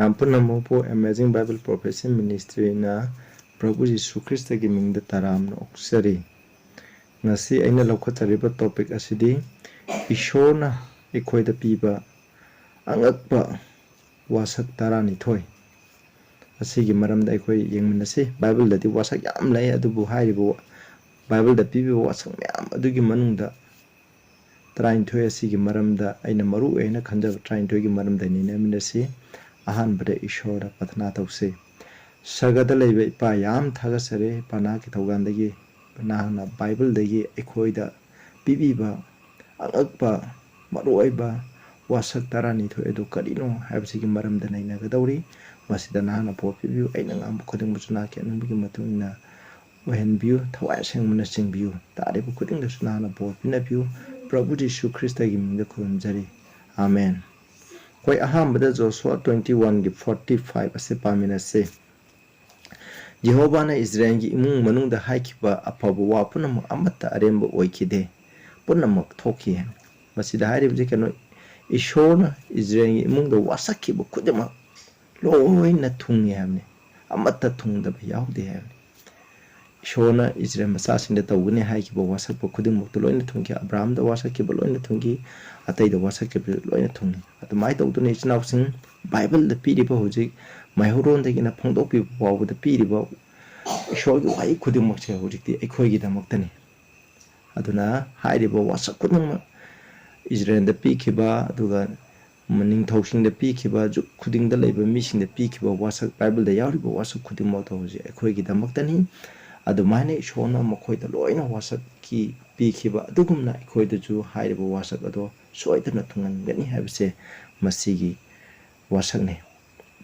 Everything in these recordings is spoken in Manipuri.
Punamopo Amazing Bible Prophecy Ministry na Prabhu Jisu Krista gi mingda taramna oksari. Ngasi aina laukhatariba topic asidi Isjworna eikhoida piba angakpa washak tarani thoi. Asigi maramda eikoi yengminasi Bible dadi washak yam lay adubu hairibo Bible da piba washak mayam adugi manungda tarain thoi asigi maramda aina maru aina khanjaba tarain thoi gi maramda nina minasi ahanbada Isjworna pathana tause. Sagada laiba ipa yam thagasare pana ki thogandagi nahna Bible dagi eikhoida pibiba angakpa maroiba washak tarani thoi edu karino habsigi maramda nainagadawri masida nahna po pibiu aina ngam khuding busuna ke nubigi matungna wahenbiu thawai sengmana singbiu taribu khuding dasu nahna po pinabiu Prabhu Jisu Krista gi mingda khurumjari. Amen. Koi ahambada Joshua 21 gi 45 ase paminase Jehovah na Israel gi imung manungda haikiba apabu wa punamuk amata aremba oikide punamuk thoki masida hairibje kano Isjworna Israel gi imungda wasakiba khudimak loina thungi hamne amata thungda yaude hamne Isjworna Israel masasinda tawgani haikiba wasakba khudimuk loina thungi Abraham da wasakiba loina thungi atayda wasakiba loina thungi atumai tawduni ichnausing Bible da piriba hojik Maihuron dagi na phongdokpi pawbada piriba Isjworgi wai khudimokse hojikti eikhoigi damaktani aduna hairiba wasak khudimok Israel da pikiba aduga maning thawsing da pikiba juk khuding da laiba mising da pikiba wasak Bible da yauriba wasak khudimok tawji eikhoigi damaktani adumaine Isjworna makhoida loina wasak ki pikiba adugumna eikhoida ju hairiba wasak ado soidana thungangani habse masigi wasakne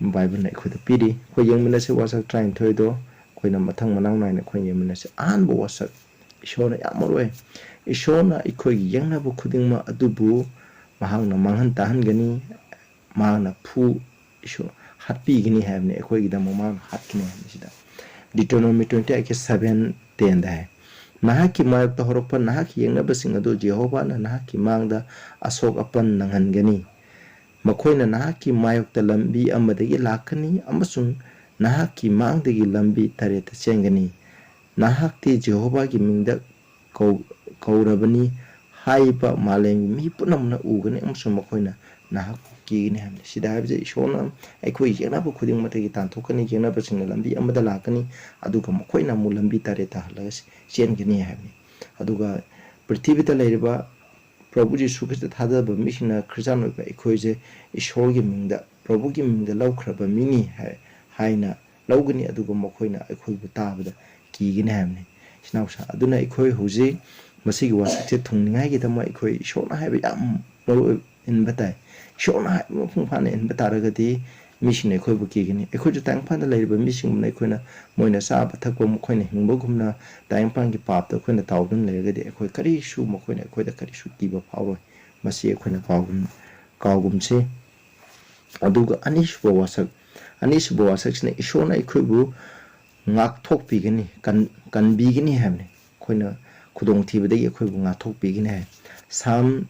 Bible na eikhoida piri ko yengminase wasak train thoido koina mathang manang naina ko yengminase anbo wasak Isjworna yamoroi Isjworna eikhoigi yengnaba khudingma adubu mahangna manghan tahangani mahangna phu Isjworna hatpigini habne eikhoigi da mamang hatkine habsida Deuteronomy 28:7-10 da nahaki mayok ta horokpa nahaki yengnaba singadu Jehovah na nahaki mangda asok apan nanghangani Makoina nahaki mayokta lambi amadagi lakani amasung nahaki mangdagi lambi tareta chengani nahakti Jehovah gi mingda kaurabani haiba maleng mi punamna ugani amasung makoina nahak kigini hamne sida habje Isjworna eikoi yengnaba khuding matagi tanthokani yengnaba singna lambi amada lakani aduga makoina mu lambi tareta halagas chengani hamne aduga prithivida lairiba Prabhu Jisu Krista thadaba misina Christian oiba eikhoije Isjworgi mingda Prabhu gi mingda laukraba mini haina laugani aduga makoina eikhoibu tabada kigini hamne sinausa aduna eikoi hoji masigi wasakse thungningai gi dama eikoi Isjworna haiba yam maru inbatai Isjworna haiba phungphane inbataragadi misina eikhoibu kigini eikhoju tangphanda lairiba misingmna eikhoina moina saba thakpa makoina hingbagumna tangphanggi papta eikhoina tawdun lairagadi eikoi karisu makoina eikhoida karisu kiba phawroi masi eikhoina kawgumse aduga anisuba wasak sina Isjworna eikhoibu ngakthokpigani kanbigini hamne eikhoina khudongthibadagi eikhoibu ngakthokpigini hai Psalm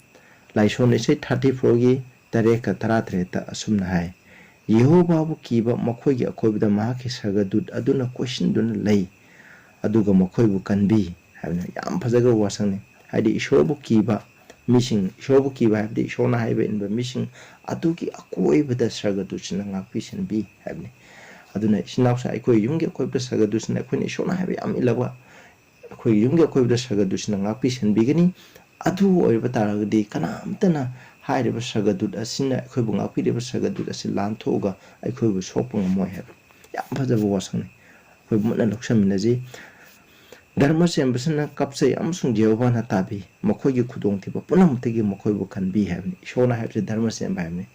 laison ise 34 gi tareka taratreta asumna hai Yehovahbu kiba makhoigi akoibda mahaki sagadut aduna question duna lay aduga makhoibu kanbi habna yam phajaga wasangni haidi Isjworbu kiba mising Isjworbu kiba habdi Isjworna haiba inba mising adugi akoibda sagadut sina ngakpi senbi habni aduna sinausa eikoi yumge akoibda sagadut sina eikoi Isjworna haiba yam ilaba eikoi yumge akoibda sagadut sina ngakpi senbigani adu oiba taragadi kanamtana hairiba sagadut asina eikhoibu ngakpiriba sagadut asi lanthoga eikhoibu sokpa ngamoi hab yam phajaba wasangni khoi mutna loksaminaji dharma sembasana kapsai amsung Jehovah na tabi makhoigi khudongthiba punamtagi makhoibu kanbi habni Isjworna habse dharma semba habni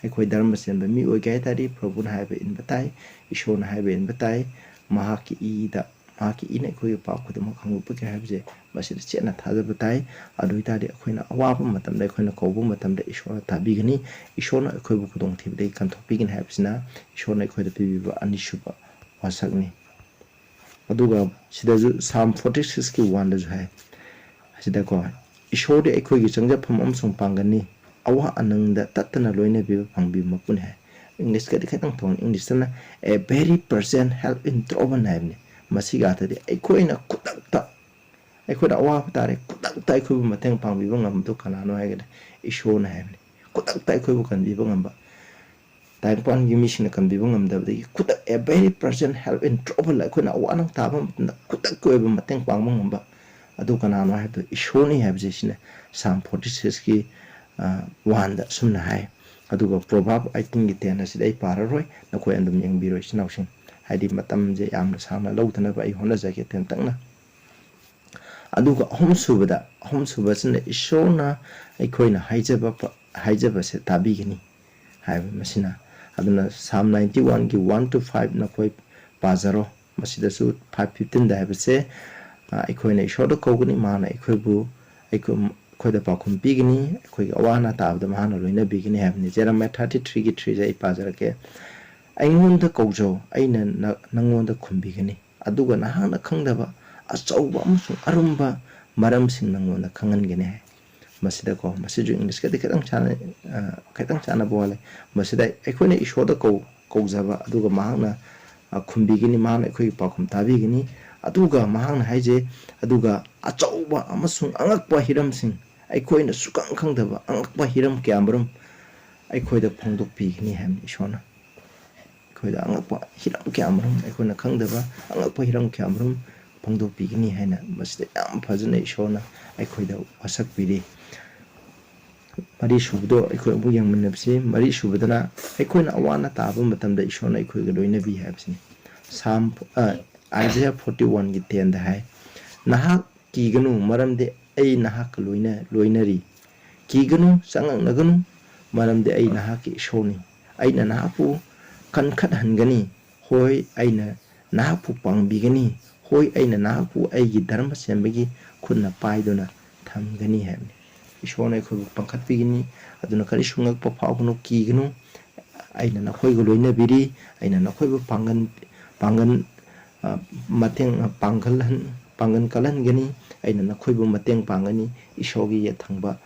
eikoi dharma semba mi oigai tari Prabhu na haiba inbatai Isjworna haiba inbatai mahaki ina eikhoigi pa khudama khangupake habje masida chena thajaba tai aduitari eikhoina awapa matamda eikhoina kawbu matamda Isjworna tabigani Isjworna eikhoibu khudongthibadai kanthokpigini habsina Isjworna eikhoida pibiba anisuba wasakni aduga sida Psalm 46 ki 1 da ju hai sida ko Isjwordi eikhoigi changjapam amsung pangani awa anangda tatana loina biba phangbi mapun hai English ka di khatang thon English na a very present help in trouble naibni masiga ta di aikoina kutakta aikoida awa tare kutakta aikoibu mateng pangbiba ngamdu kanano haigada ishona haibni kutakta aikoibu kanbiba ngamba taipan gi mission kan bibu ngamdabdi kutak a very present help in trouble aikoina awa nang taba kutak koibu mateng pangba ngamba adu kanano haibdu ishoni haibje sine Psalm 46 ki wanda sumna hai aduga proverb 18 gi 10 asida ai pararoi nakoi andum yengbiroi sinawsing haidi matam je yamna sangna lawdana ba ai hona jake ten tangna aduga hom suba sina ishona aikoina haijaba se tabigini haiba masina aduna Psalm 91 gi 1 to 5 nakoi pazaro masida su 5:15 da haiba se aikoina ishoda koguni mana aikoibu aikoida pakum bigini aikoiga awana tabda mahana loina bigini habni Jeremiah 33 gi 3 jai pazarake aingonda kौजौ aina nangonda khumbigini aduga nahana khangdaba achauba amsung arumba maramsing nangonda khangangene masida ko masiju English ka dikatang chana bole masida aikoina ishoda कौजबा aduga mahana khumbigini mahana aikoi pakum tabigini aduga mahana haije aduga achauba amasung angakpa hiramsing aikoina sukang khangdaba angakpa hiram kyamrum aikoida phongdok pigini ham ishona aikoida angakpa hiram kyamrum aikoina khangdaba angakpa hiram kyamrum phongdok pigini haina masida yam phajana ishona aikoida washak piri mari subdo aikoi bu yangminabsi mari subadana aikoina awana taba matamda ishona aikoiga loina bi habsini Psalm Isaiah 41 gi 10 da hai nahak kiganu maramde ai nahak loinari kiganu sangang naganu maramde ai nahak ishoni aina nahapu kankhat hangani hoi aina nahapu pangbigani hoi aina nahapu aigi dharma sembagi khunna paiduna thamgani habni ishona khoi pangkhat bigini aduna kari sungak pa phawgunu kiganu aina nakhoi go loina biri aina nakhoi pangan mateng pangan kalan gani aina nakhoibu mateng pangani ishogi ye thangba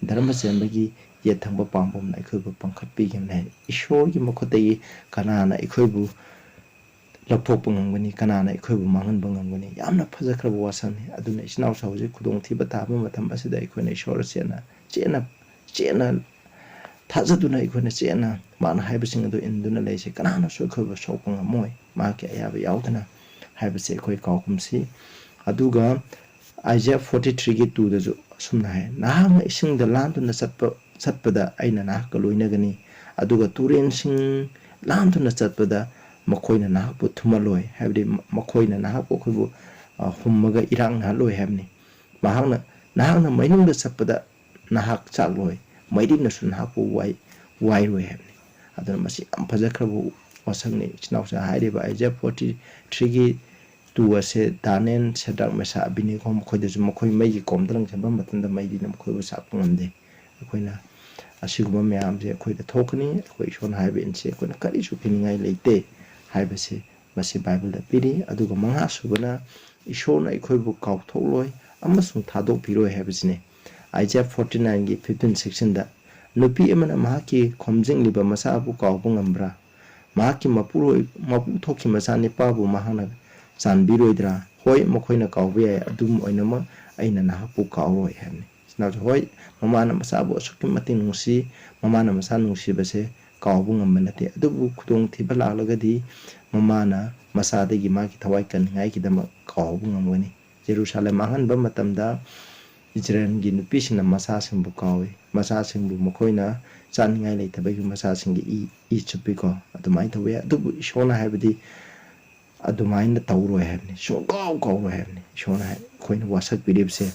dharma sembagi ye thangba pambom na ikhoibu pangkhatpi gemna ishogi mokhotai kanana ikhoibu lapthok pangangani kanana ikhoibu mangan bangangani yamna phajakraba wasani aduna isnaw sawje khudong thiba taba matham asida ikhoina ishor chena thajaduna ikhoina chena mana haibasing adu induna leise kanana so ikhoibu sopanga moi maki ayaba yaudana haibase ikoi kaukumsi aduga Isaiah 43 gi 2 da jo sumna hai nahang ising da landuna satpada aina nahak loinagani aduga turen sing landuna satpada makoina nahak bu thumaloi habdi makoina nahak ko khoibu hummaga irang na loi habni nahang mainung da satpada nahak chakloi maidin na sun nahak bu wai roi habni aduna masi am phajakrabu wasangni chinawsa hairiba Isaiah 43 gi tu ase danen sedak mesa bini kom khoide jum khoi mai komdrang chamba matanda mai dinam khoi bu sak ngamde khoina asiguma myam je khoi da thokni khoi shon haibe inche khoi kari su piningai leite haibe se masi bible da piri aduga manga subana ishona khoi bu kaw thokloi amasung thadok piroi haibe sine Isaiah 49 gi 15 section da nupi amana mahaki khomjing liba masa bu kaw bu ngambra mahaki mapu thoki masa ni pa bu mahana Sanbiroidra hoi mokoina kauwe adum oinama aina nahapu kauroi habni sinaw hoi mamana masabu asukki mati nungsi mamana masa nungsi base kaubu ngammanate adubu khudong thiba lagadi mamana masada gi maki thawai kan ngai ki dama kaubu ngamwani Jerusalem ahan ba matamda Israel gi nupi sina masa singbu kawe masa singbu mokoina chan ngai le tabagi masa singi i chupiko adumai thawe adubu ishona habdi adumaina tawro habni so gaw habni shona khoina wasak bidibse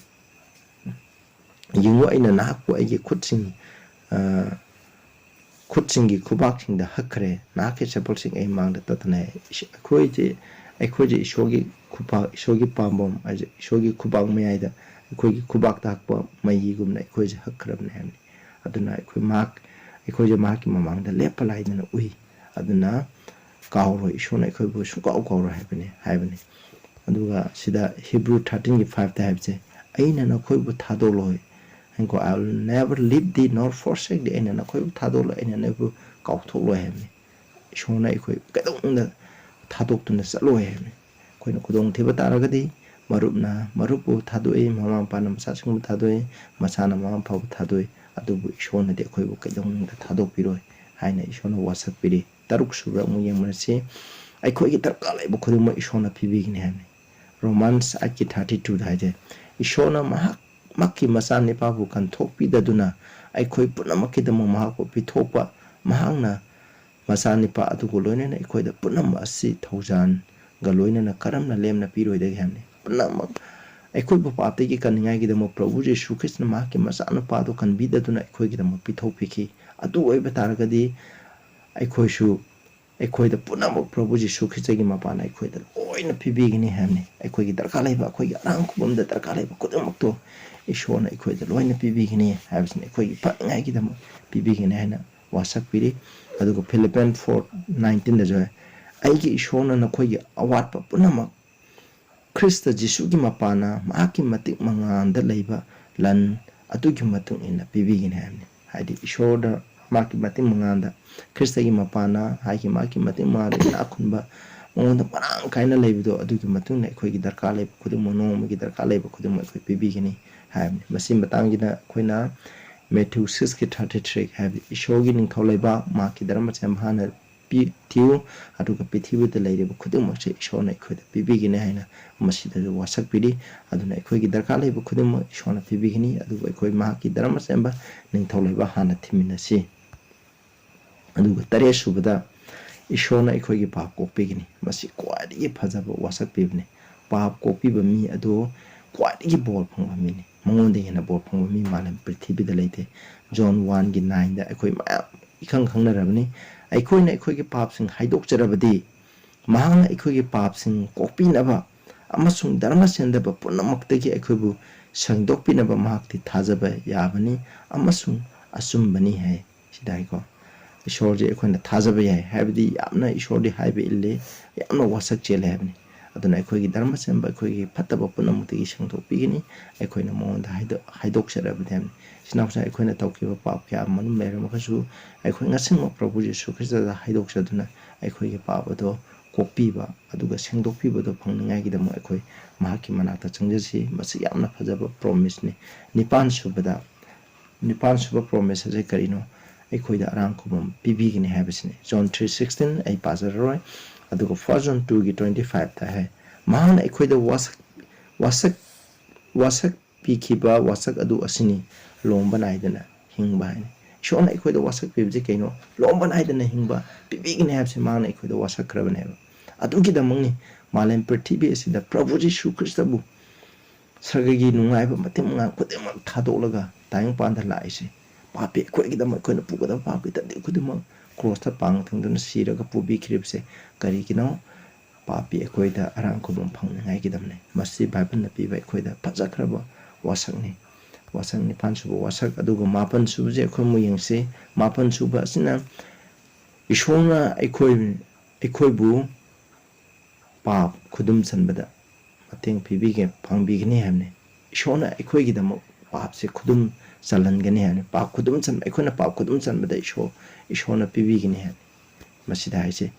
yingo aina nakpo aige khutsingi khubak sing da hakre nakhe chapol sing ai mangda tatna khoije ishogi pambom ishogi khubak meaida khoigi khubak takpa mai gumna khoije hakrabne habni aduna khoije mak mamangda lepalaidna ui aduna kauro ishona khoibu sukaw kauro haibani aduga sida Hebrew 13 gi 5 ta haibse aina na khoibu thadoloi hanko I will never leave thee nor forsake thee aina na khoibu thadoloi aina na bu kaw tholoi haibni ꯏꯁꯣꯔꯅ ꯑꯩꯈꯣꯏ ꯀꯩꯗꯧꯅꯨꯡꯗ ꯊꯥꯗꯣꯛꯇꯨꯅ ꯆꯠꯂꯣꯏ ꯍꯥꯏꯕꯅꯤ ꯑꯩꯈꯣꯏꯅ ꯈꯨꯗꯣꯡꯊꯤꯕ ꯇꯥꯔꯒꯗꯤ ꯃꯔꯨꯞꯅ ꯃꯔꯨꯞꯄꯨ ꯊꯥꯗꯣꯛꯏ ꯃꯃꯥ ꯃꯄꯥꯅ ꯃꯆꯥꯁꯤꯡꯕꯨ ꯊꯥꯗꯣꯛꯏ ꯃꯆꯥꯅ ꯃꯃꯥ ꯃꯄꯥꯕꯨ ꯊꯥꯗꯣꯛꯏ ꯑꯗꯨꯕꯨ ꯏꯁꯣꯔꯅꯗꯤ ꯑꯩꯈꯣꯏꯕꯨ ꯀꯩꯗꯧꯅꯨꯡꯗ ꯊꯥꯗꯣꯛꯄꯤꯔꯣꯏ ꯍꯥꯏꯅ ꯏꯁꯣꯔꯅ ꯋꯥꯁꯛꯄꯤꯔꯤ ꯇꯔꯨꯛ ꯁꯨꯕ ꯑꯃꯨꯛ ꯌꯦꯡꯃꯤꯟꯅꯁꯤ ꯑꯩꯈꯣꯏꯒꯤ ꯗꯔꯀꯥꯔ ꯂꯩꯕ ꯈꯨꯗꯤꯡꯃꯛ ꯏꯁꯣꯔꯅ ꯄꯤꯕꯤꯒꯅꯤ ꯍꯥꯏꯕꯅꯤ ꯔꯣꯃꯥꯟꯁ 8:32 ꯍꯥꯏꯖꯩ ꯏꯁꯣꯔꯅ ꯃꯍꯥꯛꯀꯤ ꯃꯆꯥꯅꯤꯄꯥꯕꯨ ꯀꯟꯊꯣꯛꯄꯤꯗꯗꯨꯅ ꯑꯩꯈꯣꯏ ꯄꯨꯝꯅꯃꯛꯀꯤꯗꯃꯛ ꯃꯍꯥꯛꯄꯨ ꯄꯤꯊꯣꯛꯄ ꯃꯍꯥꯛꯅ ꯃꯆꯥꯅꯤꯄꯥ ꯑꯗꯨꯒ ꯂꯣꯏꯅꯅ ꯑꯩꯈꯣꯏꯗ ꯄꯨꯝꯅꯃꯛ ꯑꯁꯤ ꯊꯧꯖꯥꯟꯒ ꯂꯣꯏꯅꯅ ꯀꯔꯝꯅ ꯂꯦꯝꯅ ꯄꯤꯔꯣꯏꯗꯒꯦ ꯍꯥꯏꯕꯅꯤ ꯄꯨꯝꯅꯃꯛ ꯑꯩꯈꯣꯏꯕꯨ ꯄꯥꯞꯇꯒꯤ ꯀꯟꯅꯤꯡꯉꯥꯏꯒꯤꯗꯃꯛ ꯄ꯭ꯔꯚꯨ ꯖꯤꯁꯨ ꯈ꯭ꯔꯤꯁꯇꯅ ꯃꯍꯥꯛꯀꯤ ꯃꯆꯥꯅꯨꯄꯥꯗꯨ ꯀꯟꯕꯤꯗꯗꯨꯅ ꯑꯩꯈꯣꯏꯒꯤꯗꯃꯛ ꯄꯤꯊꯣꯛꯄꯤꯈꯤ ꯑꯗꯨ ꯑꯣꯏꯕ ꯇꯥꯔꯒꯗꯤ ꯑꯩꯈꯣꯏꯁꯨ ꯑꯩꯈꯣꯏꯗ ꯄꯨꯝꯅꯃꯛ ꯄ꯭ꯔꯚꯨ ꯖꯤꯁꯨ ꯈ꯭ꯔꯤꯁꯇꯒꯤ ꯃꯄꯥꯅ ꯑꯩꯈꯣꯏꯗ ꯂꯣꯏꯅ ꯄꯤꯕꯤꯒꯅꯤ ꯍꯥꯏꯕꯅꯤ ꯑꯩꯈꯣꯏꯒꯤ ꯗꯔꯀꯥꯔ ꯂꯩꯕ ꯑꯩꯈꯣꯏꯒꯤ ꯑꯔꯥꯝ ꯈꯨꯕꯝꯗ ꯗꯔꯀꯥꯔ ꯂꯩꯕ ꯈꯨꯗꯤꯡꯃꯛꯇꯣ ꯏꯁꯣꯔꯅ ꯑꯩꯈꯣꯏꯗ ꯂꯣꯏꯅ ꯄꯤꯕꯤꯒꯅꯤ ꯍꯥꯏꯕꯁꯤꯅ ꯑꯩꯈꯣꯏꯒꯤ ꯐꯅꯤꯡꯉꯥꯏꯒꯤꯗꯃꯛ ꯄꯤꯕꯤꯒꯅꯤ ꯍꯥꯏꯅ ꯋꯥꯁꯛꯄꯤꯔꯤ ꯑꯗꯨꯒ ꯐꯤꯂꯤꯞꯄꯤꯌꯟ 4:19ꯗꯁꯨ ꯑꯩꯒꯤ ꯏꯁꯣꯔꯅ ꯅꯈꯣꯏꯒꯤ ꯑꯋꯥꯠꯄ ꯄꯨꯝꯅꯃꯛ ꯈ꯭ꯔꯤꯁꯇ ꯖꯤꯁꯨꯒꯤ ꯃꯄꯥꯅ ꯃꯍꯥꯛꯀꯤ ꯃꯇꯤꯛ ꯃꯉꯥꯜꯗ ꯂꯩꯕ ꯂꯟ ꯑꯗꯨꯒꯤ ꯃꯇꯨꯡ ꯏꯟꯅ ꯄꯤꯕꯤꯒꯅꯤ ꯍꯥꯏꯕꯅꯤ ꯍꯥꯏꯗꯤ ꯏꯁꯣꯔꯗ ꯃꯍꯥꯛꯀꯤ ꯃꯇꯤꯛ ꯃꯉꯥꯜꯗ ꯈ꯭ꯔꯤꯁꯇꯒꯤꯃꯄꯥꯅ ꯃꯍꯥꯛꯀꯤ ꯃꯇꯤꯛ ꯃꯉꯥꯜꯗ ꯏꯅꯥꯛ ꯈꯨꯟꯕ ꯃꯉꯣꯟꯗ ꯃꯔꯥꯡ ꯀꯥꯏꯅ ꯂꯩꯕꯗꯣ ꯑꯗꯨꯒꯤ ꯃꯇꯨꯡꯗ ꯑꯩꯈꯣꯏꯒꯤ ꯗꯔꯀꯥꯔ ꯂꯩꯕ ꯈꯨꯗꯤꯡꯃꯛ ꯅꯣꯡꯃꯒꯤ ꯗꯔꯀꯥꯔ ꯂꯩꯕ ꯈꯨꯗꯤꯡꯃꯛ ꯑꯩꯈꯣꯏ ꯄꯤꯕꯤꯒꯅꯤ ꯍꯥꯏꯕꯅꯤ ꯃꯁꯤ ꯃꯇꯥꯡꯁꯤꯗ ꯑꯩꯈꯣꯏꯅ Matthew 6:33 ꯍꯥꯏꯕꯗꯤ ꯏꯁꯣꯔꯒꯤ ꯅꯤꯡꯊꯧ ꯂꯩꯕꯥꯛ ꯃꯍꯥꯛꯀꯤ ꯙꯔꯃꯁꯦ ꯃꯍꯥꯛꯅ ꯊꯤꯌꯨ ꯑꯗꯨꯒ ꯄ꯭ꯔꯤꯊꯤꯕꯤꯗ ꯂꯩꯔꯤꯕ ꯈꯨꯗꯤꯡꯃꯛꯁꯦ ꯏꯁꯣꯔꯅ ꯑꯩꯈꯣꯏꯗ ꯄꯤꯕꯤꯒꯅꯤ ꯍꯥꯏꯅ ꯃꯁꯤꯗꯁꯨ ꯋꯥꯁꯛꯄꯤꯔꯤ ꯑꯗꯨꯅ ꯑꯩꯈꯣꯏꯒꯤ ꯗꯔꯀꯥꯔ ꯂꯩꯕ ꯈꯨꯗꯤꯡꯃꯛ ꯏꯁꯣꯔꯅ ꯄꯤꯕꯤꯒꯅꯤ ꯑꯗꯨꯒ ꯑꯩꯈꯣꯏ ꯃꯍꯥꯛꯀꯤ ꯙꯔꯃ ꯆꯦꯟꯕ ꯅꯤꯡꯊꯧ ꯂꯩꯕꯥꯛ ꯍꯥꯟꯅ ꯊꯤꯃꯤꯟꯅꯁꯤ ꯑꯗꯨꯒ 7 ꯁꯨꯕꯗ ꯏꯁꯣꯔꯅ ꯑꯩꯈꯣꯏꯒꯤ ꯄꯥꯞ ꯀꯣꯛꯄꯤꯒꯅꯤ ꯃꯁꯤ ꯈ꯭ꯋꯥꯏꯗꯒꯤ ꯐꯖꯕ ꯋꯥꯁꯛꯄꯤꯕꯅꯤ ꯄꯥꯞ ꯀꯣꯛꯄꯤꯕ ꯃꯤ ꯑꯗꯨ ꯈ꯭ꯋꯥꯏꯗꯒꯤ ꯕꯣꯔ ꯐꯪꯕ ꯃꯤꯅꯤ ꯃꯉꯣꯟꯗ ꯍꯦꯟꯅ ꯕꯣꯔ ꯐꯪꯕ ꯃꯤ ꯃꯥꯂꯦꯝ ꯄ꯭ꯔꯤꯊꯤꯕꯤꯗ ꯂꯩꯇꯦ ꯖꯣꯟ 1:9 ꯑꯩꯈꯣꯏ ꯃꯌꯥꯝ ꯏꯈꯪ ꯈꯪꯅꯔꯕꯅꯤ ꯑꯩꯈꯣꯏꯅ ꯑꯩꯈꯣꯏꯒꯤ ꯄꯥꯞꯁꯤꯡ ꯍꯥꯏꯗꯣꯛꯆꯔꯕꯗꯤ ꯃꯍꯥꯛꯅ ꯑꯩꯈꯣꯏꯒꯤ ꯄꯥꯞꯁꯤꯡ ꯀꯣꯛꯄꯤꯅꯕ ꯑꯃꯁꯨꯡ ꯙꯔꯃ ꯆꯦꯟꯗꯕ ꯄꯨꯝꯅꯃꯛꯇꯒꯤ ꯑꯩꯈꯣꯏꯕꯨ ꯁꯦꯡꯗꯣꯛꯄꯤꯅꯕ ꯃꯍꯥꯛꯇꯤ ꯊꯥꯖꯕ ꯌꯥꯕꯅꯤ ꯑꯃꯁꯨꯡ ꯑꯆꯨꯝꯕꯅꯤ ꯍꯥꯏ ꯁꯤꯗ ꯍꯥꯏꯀꯣ ꯏꯁꯣꯔꯁꯦ ꯑꯩꯈꯣꯏꯅ ꯊꯥꯖꯕ ꯌꯥꯏ ꯍꯥꯏꯕꯗꯤ ꯌꯥꯝꯅ ꯏꯁꯣꯔꯗꯤ ꯍꯥꯏꯕ ꯏꯜꯂꯤ ꯌꯥꯝꯅ ꯋꯥꯁꯛ ꯆꯦꯜꯂꯦ ꯍꯥꯏꯕꯅꯤ ꯑꯗꯨꯅ ꯑꯩꯈꯣꯏꯒꯤ ꯙꯔꯃ ꯆꯦꯟꯕ ꯑꯩꯈꯣꯏꯒꯤ ꯐꯠꯇꯕ ꯄꯨꯝꯅꯃꯛꯇꯒꯤ ꯁꯦꯡꯗꯣꯛꯄꯤꯒꯅꯤ ꯑꯩꯈꯣꯏꯅ ꯃꯉꯣꯟꯗ ꯍꯥꯏꯗꯣꯛꯆꯔꯕꯗꯤ ꯍꯥꯏꯕꯅꯤ ꯁꯤꯅꯥꯎꯁꯥ ꯑꯩꯈꯣꯏꯅ ꯇꯧꯈꯤꯕ ꯄꯥꯞ ꯀꯌꯥ ꯑꯃ ꯂꯩꯔꯝꯃꯒꯁꯨ ꯑꯩꯈꯣꯏ ꯉꯁꯤꯃꯛ ꯄ꯭ꯔꯚꯨ ꯖꯤꯁꯨ ꯈ꯭ꯔꯤꯁꯇꯗ ꯍꯥꯏꯗꯣꯛꯆꯗꯨꯅ ꯑꯩꯈꯣꯏꯒꯤ ꯄꯥꯞ ꯑꯗꯣ ꯀꯣꯛꯄꯤꯕ ꯑꯗꯨꯒ ꯁꯦꯡꯗꯣꯛꯄꯤꯕꯗꯣ ꯐꯪꯅꯤꯡꯉꯥꯏꯒꯤꯗꯃꯛ ꯑꯩꯈꯣꯏ ꯃꯍꯥꯛꯀꯤ ꯃꯅꯥꯛꯇ ꯆꯪꯖꯁꯤ ꯃꯁꯤ ꯌꯥꯝꯅ ꯐꯖꯕ ꯄ꯭ꯔꯣꯃꯤꯁꯅꯤ 7 ꯁꯨꯕ ꯄ꯭ꯔꯣꯃꯤꯁ ꯑꯁꯤ ꯀꯔꯤꯅꯣ ꯑꯩꯈꯣꯏꯗ ꯑꯔꯥꯝ ꯈꯨꯕꯝ ꯄꯤꯕꯤꯒꯅꯤ ꯍꯥꯏꯕꯁꯤꯅꯤ ꯖꯣꯟ 3:16 ꯑꯩ ꯄꯥꯖꯔꯔꯣꯏ ꯑꯗꯨꯒ 1 John 2:25 ꯍꯥꯏ ꯃꯍꯥꯛꯅ ꯑꯩꯈꯣꯏꯗ ꯋꯥꯁꯛ ꯄꯤꯈꯤꯕ ꯋꯥꯁꯛ ꯑꯗꯨ ꯑꯁꯤꯅꯤ ꯂꯣꯝꯕ ꯅꯥꯏꯗꯅ ꯍꯤꯡꯕ ꯍꯥꯏꯅꯤ ꯏꯁꯣꯔꯅ ꯑꯩꯈꯣꯏꯗ ꯋꯥꯁꯛ ꯄꯤꯕꯁꯤ ꯀꯩꯅꯣ ꯂꯣꯝꯕ ꯅꯥꯏꯗꯅ ꯍꯤꯡꯕ ꯄꯤꯕꯤꯒꯅꯤ ꯍꯥꯏꯕꯁꯤ ꯃꯍꯥꯛꯅ ꯑꯩꯈꯣꯏꯗ ꯋꯥꯁꯛꯈ꯭ꯔꯕꯅꯦꯕ ꯑꯗꯨꯒꯤꯗꯃꯛꯅꯤ ꯃꯥꯂꯦꯝ ꯄ꯭ꯔꯤꯊꯤꯕꯤ ꯑꯁꯤꯗ ꯄ꯭ꯔꯚꯨ ꯖꯤꯁꯨ ꯈ꯭ꯔꯤꯁꯇꯕꯨ ꯁꯔꯒꯒꯤ ꯅꯨꯡꯉꯥꯏꯕ ꯃꯇꯤꯛ ꯃꯉꯥꯜ ꯈꯨꯗꯤꯡꯃꯛ ꯊꯥꯗꯣꯛꯂꯒ ꯇꯥꯏꯕꯪꯄꯥꯟꯗ ꯂꯥꯛꯏꯁꯦ ꯄꯥꯄꯤ ꯑꯩꯈꯣꯏꯒꯤꯗꯃꯛ ꯑꯩꯈꯣꯏꯅ ꯄꯨꯒꯗꯕ ꯄꯥꯞꯀꯤ ꯇꯟꯗꯤ ꯈꯨꯗꯤꯡꯃꯛ ꯀ꯭ꯔꯣꯁꯇ ꯄꯥꯡ ꯊꯪꯗꯨꯅ ꯁꯤꯔꯒ ꯄꯨꯕꯤꯈꯤꯕꯁꯦ ꯀꯔꯤꯒꯤꯅꯣ ꯄꯥꯄꯤ ꯑꯩꯈꯣꯏꯗ ꯑꯔꯥꯝ ꯈꯨꯕꯝ ꯐꯪꯅꯤꯡꯉꯥꯏꯒꯤꯗꯃꯛꯅꯤ ꯃꯁꯤ ꯕꯥꯏꯕꯜꯅ ꯄꯤꯕ ꯑꯩꯈꯣꯏꯗ ꯐꯖꯈ꯭ꯔꯕ ꯋꯥꯁꯛꯅꯤ ꯋꯥꯁꯛ 9 ꯁꯨꯕ ꯋꯥꯁꯛ ꯑꯗꯨꯒ 8 ꯁꯨꯕꯁꯦ ꯑꯩꯈꯣꯏ ꯑꯃꯨꯛ ꯌꯦꯡꯁꯤ 8 ꯁꯨꯕ ꯑꯁꯤꯅ ꯏꯁꯣꯔꯅ ꯑꯩꯈꯣꯏꯕꯨ ꯄꯥꯞ ꯈꯨꯗꯨꯝ ꯆꯟꯕꯗ ꯃꯇꯦꯡ ꯄꯥꯡꯕꯤꯒꯅꯤ ꯍꯥꯏꯕꯅꯤ ꯏꯁꯣꯔꯅ ꯑꯩꯈꯣꯏꯒꯤꯗꯃꯛ ꯄꯥꯞꯁꯦ ꯈꯨꯗꯨꯝ ꯆꯜꯍꯟꯒꯅꯤ ꯍꯥꯏꯕꯅꯤ ꯄꯥꯞ ꯈꯨꯗꯨꯝ ꯆꯟꯕ ꯑꯩꯈꯣꯏꯅ ꯄꯥꯞ ꯈꯨꯗꯨꯝ ꯆꯟꯕꯗ ꯏꯁꯣꯔꯅ ꯄꯤꯕꯤꯒꯅꯤ ꯍꯥꯏꯕꯅꯤ ꯃꯁꯤꯗ ꯍꯥꯏꯁꯦ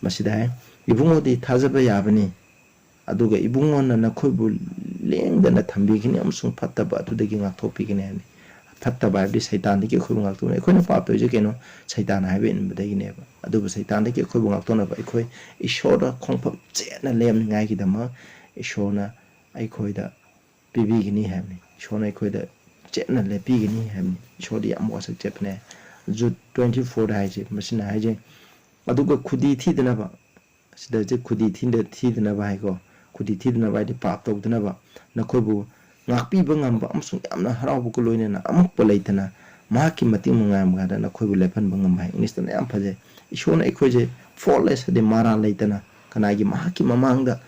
ꯃꯁꯤꯗ ꯍꯥꯏ ꯏꯕꯨꯡꯉꯣꯗꯤ ꯊꯥꯖꯕ ꯌꯥꯕꯅꯤ ꯑꯗꯨꯒ ꯏꯕꯨꯡꯉꯣꯅ ꯅꯈꯣꯏꯕꯨ ꯂꯦꯡꯗꯅ ꯊꯝꯕꯤꯒꯅꯤ ꯑꯃꯁꯨꯡ ꯐꯠꯇꯕ ꯑꯗꯨꯗꯒꯤ ꯉꯥꯛꯊꯣꯛꯄꯤꯒꯅꯤ ꯍꯥꯏꯕꯅꯤ ꯐꯠꯇꯕ ꯍꯥꯏꯕꯗꯤ ꯁꯩꯇꯥꯟꯗꯒꯤ ꯑꯩꯈꯣꯏꯕꯨ ꯉꯥꯛꯊꯣꯛꯅꯕ ꯑꯩꯈꯣꯏꯅ ꯄꯥꯞ ꯇꯧꯔꯤꯁꯦ ꯀꯩꯅꯣ ꯁꯩꯇꯥꯟ ꯍꯥꯏꯕ ꯏꯟꯕꯗꯒꯤꯅꯦꯕ ꯑꯗꯨꯕꯨ ꯁꯩꯇꯥꯟꯗꯒꯤ ꯑꯩꯈꯣꯏꯕꯨ ꯉꯥꯛꯊꯣꯛꯅꯕ ꯑꯩꯈꯣꯏ ꯏꯁꯣꯔꯗ ꯈꯣꯡꯐꯝ ꯆꯦꯠꯅ ꯂꯦꯝꯅꯤꯉꯥꯏꯒꯤꯗꯃꯛ ꯏꯁꯣꯔꯅ ꯑꯩꯈꯣꯏꯗ ꯄꯤꯕꯤꯒꯅꯤ ꯍꯥꯏꯕꯅꯤ ꯏꯁꯣꯔꯅ ꯑꯩꯈꯣꯏꯗ ꯆꯦꯠꯅ ꯂꯦꯞꯄꯤꯒꯅꯤ ꯍꯥꯏꯕꯅꯤ ꯏꯁꯣꯔꯗꯤ ꯌꯥꯝ ꯋꯥꯁꯛ ꯆꯦꯠꯄꯅꯦ ꯖꯨꯠ 24ꯗ ꯍꯥꯏꯁꯦ ꯃꯁꯤꯅ ꯍꯥꯏꯁꯦ ꯑꯗꯨꯒ ꯈꯨꯗꯤ ꯊꯤꯗꯅꯕ ꯁꯤꯗꯁꯦ ꯈꯨꯗꯤ ꯊꯤꯗꯅꯕ ꯍꯥꯏꯀꯣ ꯈꯨꯗꯤ ꯊꯤꯗꯅꯕ ꯍꯥꯏꯗꯤ ꯄꯥꯞ ꯇꯧꯗꯅꯕ ꯅꯈꯣꯏꯕꯨ ꯉꯥꯛꯄꯤꯕ ꯉꯝꯕ ꯑꯃꯁꯨꯡ ꯌꯥꯝꯅ ꯍꯔꯥꯎꯕꯒ ꯂꯣꯏꯅꯅ ꯑꯃꯨꯛꯄ ꯂꯩꯇꯅ ꯃꯍꯥꯛꯀꯤ ꯃꯇꯤꯡ ꯃꯉꯥꯜꯗ ꯅꯈꯣꯏꯕꯨ ꯂꯦꯞꯍꯟꯕ ꯉꯝꯕ ꯍꯥꯏ ꯏꯪꯂꯤꯁꯇꯅ ꯌꯥꯝ ꯐꯖꯩ ꯏꯁꯣꯔꯅ ꯑꯩꯈꯣꯏꯁꯦ ꯐꯣꯜꯂꯦꯁ ꯍꯥꯏꯗꯤ ꯃꯔꯥꯜ ꯂꯩꯇꯅ ꯀꯅꯥꯒꯤ ꯃꯍꯥꯛꯀꯤ ꯃꯃꯥꯡꯗ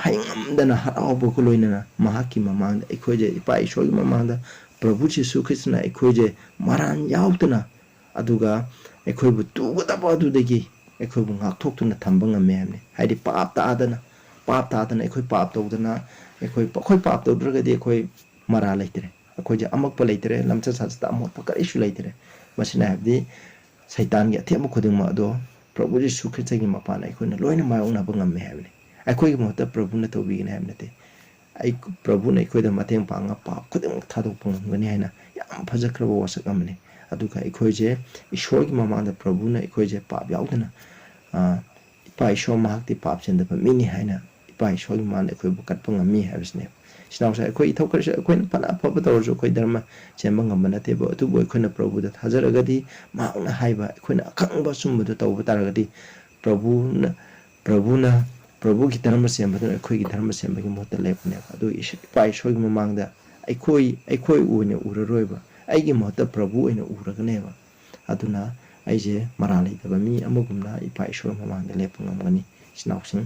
ꯍꯩꯉꯝꯗꯅ ꯍꯔꯥꯎꯕꯒ ꯂꯣꯏꯅꯅ ꯃꯍꯥꯛꯀꯤ ꯃꯃꯥꯡꯗ ꯑꯩꯈꯣꯏꯁꯦ ꯏꯄꯥ ꯏꯁꯣꯔꯒꯤ ꯃꯃꯥꯡꯗ ꯄ꯭ꯔꯚꯨ ꯖꯤꯁꯨ ꯈ꯭ꯔꯤꯁꯇꯅ ꯑꯩꯈꯣꯏꯁꯦ ꯃꯔꯥꯟ ꯌꯥꯎꯗꯅ ꯑꯗꯨꯒ ꯑꯩꯈꯣꯏꯕꯨ ꯇꯨꯒꯗꯕ ꯑꯗꯨꯗꯒꯤ ꯑꯩꯈꯣꯏꯕꯨ ꯉꯥꯛꯊꯣꯛꯇꯨꯅ ꯊꯝꯕ ꯉꯝꯃꯦ ꯍꯥꯏꯕꯅꯤ ꯍꯥꯏꯗꯤ ꯄꯥꯞ ꯇꯥꯗꯅ ꯑꯩꯈꯣꯏ ꯄꯥꯞ ꯇꯧꯗꯅ ꯑꯩꯈꯣꯏ ꯄꯥꯞ ꯇꯧꯗ꯭ꯔꯒꯗꯤ ꯑꯩꯈꯣꯏ ꯃꯔꯥꯜ ꯂꯩꯇ꯭ꯔꯦ ꯑꯩꯈꯣꯏꯁꯦ ꯑꯃꯛꯄ ꯂꯩꯇ꯭ꯔꯦ ꯂꯝꯆꯠ ꯁꯥꯖꯠꯇ ꯑꯃꯣꯠꯄ ꯀꯔꯤꯁꯨ ꯂꯩꯇ꯭ꯔꯦ ꯃꯁꯤꯅ ꯍꯥꯏꯕꯗꯤ Satan get them could do, probably secret him upon I couldn't learn my own upon a heaven. I could not a probuna to be in heaven. I could probuna could a matin panga pop, couldn't tat upon when Hina, Yam Pazakra was a company. Aduka equage, is showing mamma the probuna equage pop yautana. If I show mark the pops in the mini Hina, if I show you man equivocal at Pungami has name. Snows I quite talk a quaint pana popators or quaderma, Chemanga manatebo, two boy quina probu that Hazaragadi, Mount Haiba, quina Kamba Sumba to Taragadi, Probuna, Probu Gitarmasem, but a quick Gitarmasem, making what the left never do is. If I show him among the Ikoi win a Ura, I give him the Probu in a Uraganeva. Aduna. Aije marali the mi amugumna ipai show mamang the lepung amani snausing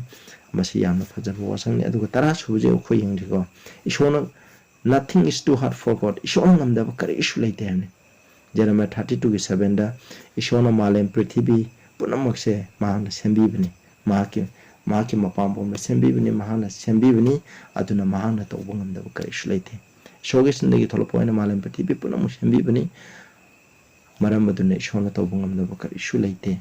Masiam of the wasang at the Taras who is quaying to go. Ishona nothing is too hard for God. Ishonam the Vakarish late then. Jeremiah 32:7 Ishona Malem Pritibi Punamoxe Mahana Sembibini Maki Mapambo Sembibini Mahana Sembibini Aduna Mahana to Wongam the Vakarish late. Shogis in the Tolopoina Malem Pritibi Punam Sembibini Maramadune Shona Tobungam the Vakar issue late.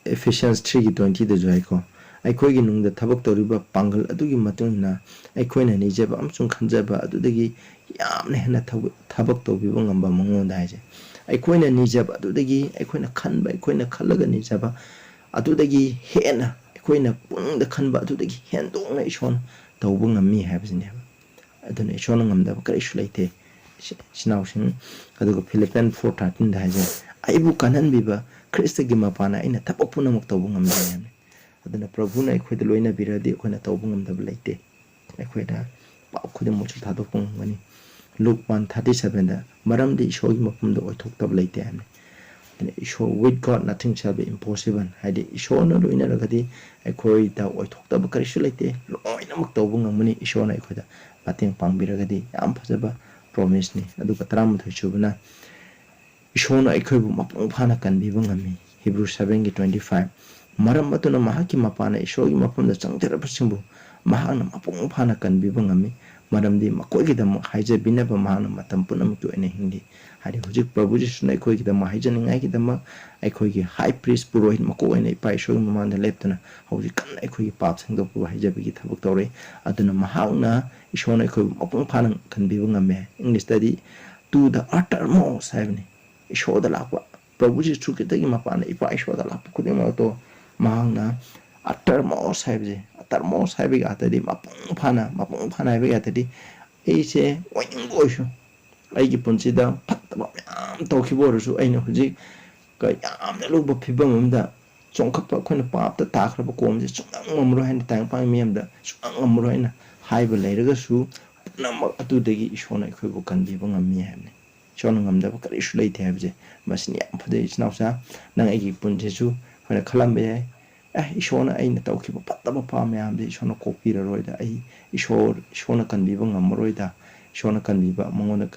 Ephesians 3:20 the Joico. I quaginung the Tabak to River Pangal Adugi Matuna, I queen and Ijab Amsung Kanjaba Adudegi Yam Nehna Tabak to Bibungamba Mongon Daje. I queen and Nijab Adudegi, I queen a can by queen a Kalaga Nijaba Adudegi Hena, I queen a Pung the Kanba Adudegi Hendong Nation, Tobunga me has never. I don't know Shonam the Vakar issue late. Snausing aduga Philippines 4:13 daje aibu kanan biba Krista gi mapana ina tapapuna muk tawbungam ne aduna prabhuna ekhoi loina biradi ekhoi na tawbungam da laite ekhoi da pa khudem mu thado pung mani Luke 1:37 da maram di shogi mapum da oithok tab laite ane show with God nothing shall be impossible haidi show na loina lagadi ekhoi da oithok tab karisu laite loina muk tawbungam mani show na ekhoi da pateng pangbiragadi yam phajaba promise ni aduga taram thuchubna ishona ekhoi mapung phana kan bibangami Hebrew 7:25 maram atuna mahaki mapana ishogi mapamda changtera pasingbu mahana mapung phana kan bibangami maramdi makoigi dam haije binaba mahana matam punam tu ene hindi hari hujik prabhu jisuna ekhoi dam haije ningai ki dam ekhoi gi high priest purohit mako ene pai shogi mamanda leptana hujik kan ekhoi pap sangdo pu haije bi thabuk tore aduna mahana ishona ekhoi mapung phana kan bibangame English study to the uttermost havni ishoda lakwa prabhu ji chukitagi mapana ipa ishoda lakwa kudima to mahana uttermost have atadi mapung phana have atadi eise oingoishu aigi punsida phattaba yam tawkhiborusu aina huji ka yam luba phibam amda chongkhapa khona papta takraba komje sungang mamro hain tang pang miamda sungang mamro haina haiba leiraga su namak atudagi ishona ikhoibu kanbiba ngammi habne shona ngamda kari isu leite habje masni yam phade isnausa nang aigi punjesu hona khalambe ishona aina tawkhiba phattaba pa miamde ishona kopira roida ai ishona kanbiba ngamroida ishona kanbiba mangona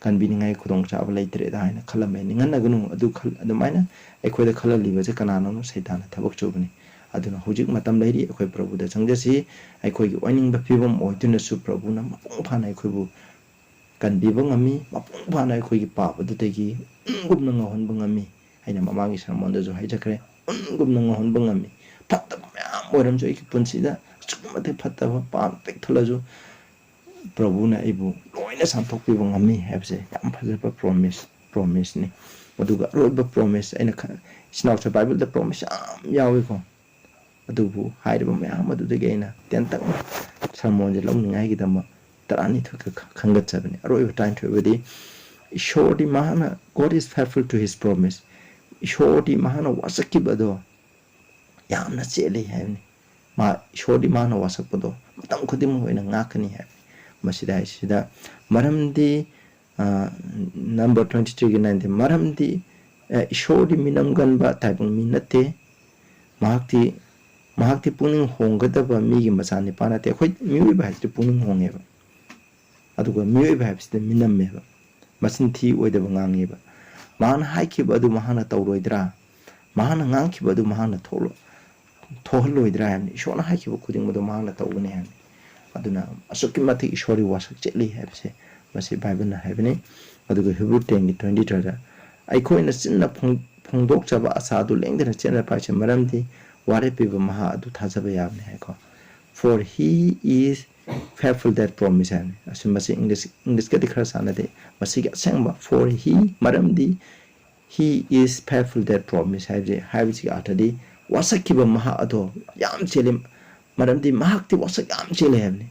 kan biningai khudong chaba leitre da haina khalame ningan nagunu adu khal adumaina ekhoida khalaliba je kanana no saitana thabak chobni aduna hujik matam leiri ekhoi prabhu da changjasi ekhoi gi oining ba phibam oituna su prabhu na mapung phana ekhoibu kan bibangami mapung phana ekhoi gi pa adu tegi gumna ngahon bangami aina mamangi sermon da jo haijakre gumna ngahon bangami phatta myam oram jo iki punsida chukmate phatta pa pek thalaju prabhu na ibu loina samthok bibangami habse yam phajaba promise ni aduga roiba promise aina snaucha bible the promise yawi ko adubu hairiba myam adu de gaina tentang sermon je lomningai gi dama tarani thuk khangat chabani aroiba time thobedi ishodi mahana God is faithful to his promise ishodi mahana wasaki bado yamna chele haibni ma ishodi mahana wasak bado matam khudim hoina ngakani hai masida sida maramdi number 23 gi 9 maramdi ishodi minamgan ba taibung minate mahakti puning honggadaba migi masani panate khoi miwi ba hasti puning hongeba aduga miwi ba hasti minammeba masin thi oidaba ngangeba mahana haikiba adu mahana tawroidra mahana ngangkiba adu mahana thohloidra yani ishona haikiba khuding madu mahana tawgani yani aduna asukki mati ishori wasak cheli habse masi bible na habne aduga Hebrew 10:23 ꯑꯩꯈꯣꯏꯅ ꯆꯤꯟꯅ ꯐꯣꯡꯗꯣꯛꯆꯕ ꯑꯁꯥꯗꯨ ꯂꯦꯡꯗꯅ ꯆꯦꯟꯅ ꯄꯥꯏꯁꯦ ꯃꯔꯝꯗꯤ ꯋꯥꯔꯦ ꯄꯤꯕ ꯃꯍꯥ ꯑꯗꯨ ꯊꯥꯖꯕ ꯌꯥꯕꯅꯤ ꯍꯥꯏꯀꯣ for he is faithful that promise ꯍꯥꯏꯕꯅꯤ ꯑꯁꯤ ꯃꯁꯤ ꯏꯪꯂꯤꯁꯀꯗꯤ ꯈꯔ ꯆꯥꯟꯅꯗꯦ ꯃꯁꯤꯒꯤ ꯑꯁꯦꯡꯕ for he ꯃꯔꯝꯗꯤ he is faithful that promise ꯍꯥꯏꯕꯁꯤꯒꯤ ꯑꯥꯔꯊꯗꯤ ꯋꯥꯁꯛꯈꯤꯕ ꯃꯍꯥꯛ ꯑꯗꯣ ꯌꯥꯝ ꯆꯦꯜꯂꯤ ꯃꯔꯝꯗꯤ ꯃꯍꯥꯛꯇꯤ ꯋꯥꯁꯛ ꯌꯥꯝ ꯆꯦꯜꯂꯤ ꯍꯥꯏꯕꯅꯤ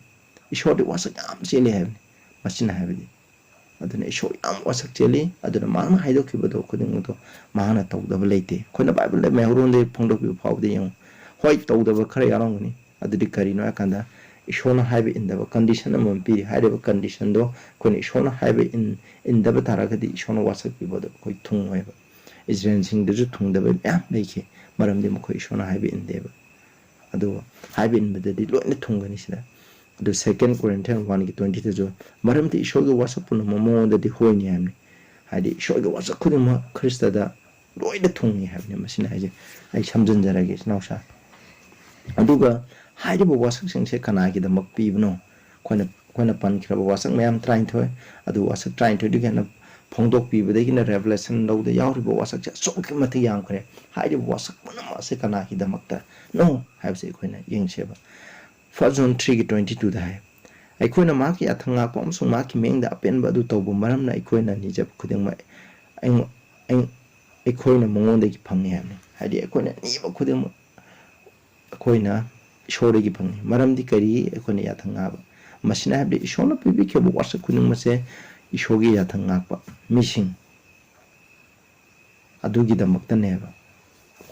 ꯏꯁꯣꯔꯗꯤ ꯋꯥꯁꯛ ꯌꯥꯝ ꯆꯦꯜꯂꯤ ꯍꯥꯏꯕꯅꯤ ꯃꯁꯤꯅ ꯍꯥꯏꯕꯗꯤ aduna isho yam wasak cheli aduna mana haidokibado khudingdo mana tawdaba leite khona bible le mehronde phongdobi phawde yong hoi tawdaba khara yarongni adudi karino akanda ishona haibe indaba condition amam piri haidaba condition do khona ishona haibe indaba taragadi ishona wasak bibado khoi thungweba Israel sing deju thungdaba yam leike maramde mkhoi ishona haibe indeba adu haibe inbadadi loina thungani sida the 2 Corinthians 1:20 jo maramti ishoge wasapuna momo da di hoini hamni hadi ishoge wasakudima Krista da loida thungni hamni masina haje ai samjun jarage nausa aduga haide bo wasak singse kana gi da makpi bno koina pan khira bo wasak mayam train thoi adu wasak train thoi digena phongdok pi bade gina revelation lo da yawri bo wasak cha sok mati yang khre haide bo wasak puna ma se kana gi da makta no habse koina yengcheba 1 John 3:22 da hai aikoina maki athanga pom sung maki mengda apen badu tobu maramna aikoina nijab khudeng ma aikoina mongonde gi phangni hamni hadi aikoina niba khudeng aikoina ishore gi phangni maramdi kari aikoina yathanga ba masina habde ishona pibi khebo wasa kuning mase ishogi yathanga pa missing adugi damakta neba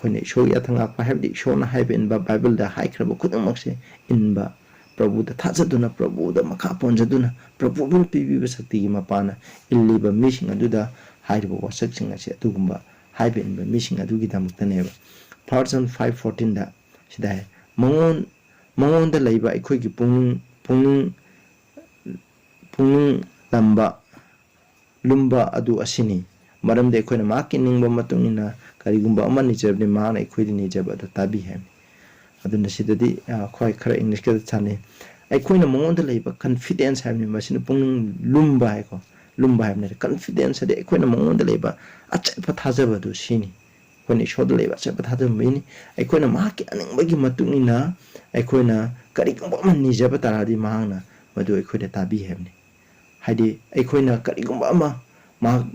koine ishogi yathanga pa habde ishona haibe in ba bible da haikraba khudeng makse inba Prabhu da thajaduna Prabhu da makha ponjaduna Prabhu bun pibi sakti gi mapana illiba missing aduda haiba wasak sing ase adugumba haibe inba missing adugi damakta neba 5:14 da sida mangon da leiba aikoi gi pung lamba lumba adu asini maram de koina maki ningba matungina karigumba amani jabni maana aikoi ni jaba da tabi hem aduna sidadi khoi khara english ka chane aikoina mongonda leiba confidence hamni masina pung lumba haiko lumba hamni confidence de aikoina mongonda leiba achapa thajaba du sini koina shoda leiba achapa thajaba mini aikoina maki aningbagi matungina aikoina karigumba amani jaba taradi maana madu aikoina tabi hamni haidi aikoina karigumba ama ma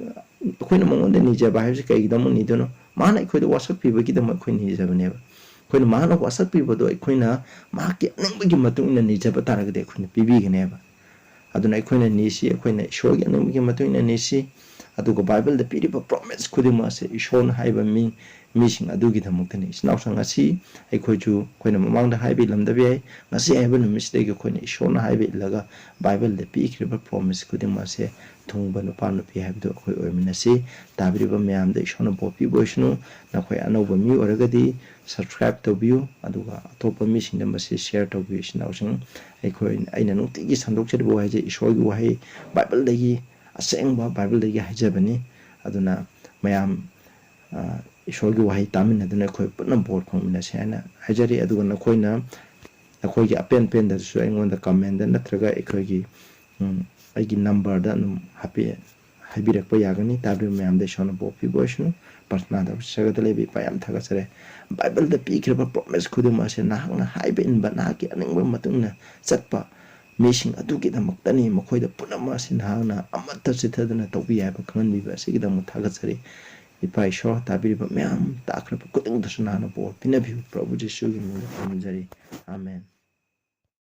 aikoina mongonda ni jaba haibse kaigidam ni dono maana aikoida wasak pibagi dam aikoina ni jaba neba koina mahana wasak pibado aikoina mahaki aningbagi matungina nijaba taragade aikoina pibiganeba aduna aikoina nisi aikoina ishorgi aningbagi matungina nisi aduga bible da piriba promise khudima se ishorna haiba missing adugi dhamuktani isnausang asi aikoiju koina mamangda haibe lamdabi ai ngasi haiba numisdegi koina ishorna haibe ilaga bible da pikriba promise khudima se thungba nupa nupi haibdo khoi oiminasi tabiriba mayamda ishorna bopi boisnu nakhoi anauba mi oragadi subscribe to view aduga atopa missing da masi share to view isnausang aikoi aina nutigi sandokcheribo haije ishorgi wahai bible dagi asengba bible dagi haijabani aduna mayam ishorgi wahai tamin aduna khoi putna board khongminase ana hajari aduga nakoina nakoigi apen pen da su aingonda comment da natraga aikoigi aigi number da num happy haibirakpa yagani tabri mayam da shona bopi boishnu partna da sagada lebi payam thagasare bible da pikirba promise khuduma se nahangna haibe inba nahaki aningba matungna chatpa missing adugi damuktani mokhoida punama sin hangna amatta chithadana tobi yaba khanbi ba sigi damu thagasare ipai sho tabiriba mayam takrapa kuding dasna na bo pinabi Prabhu Jesu gi mu amen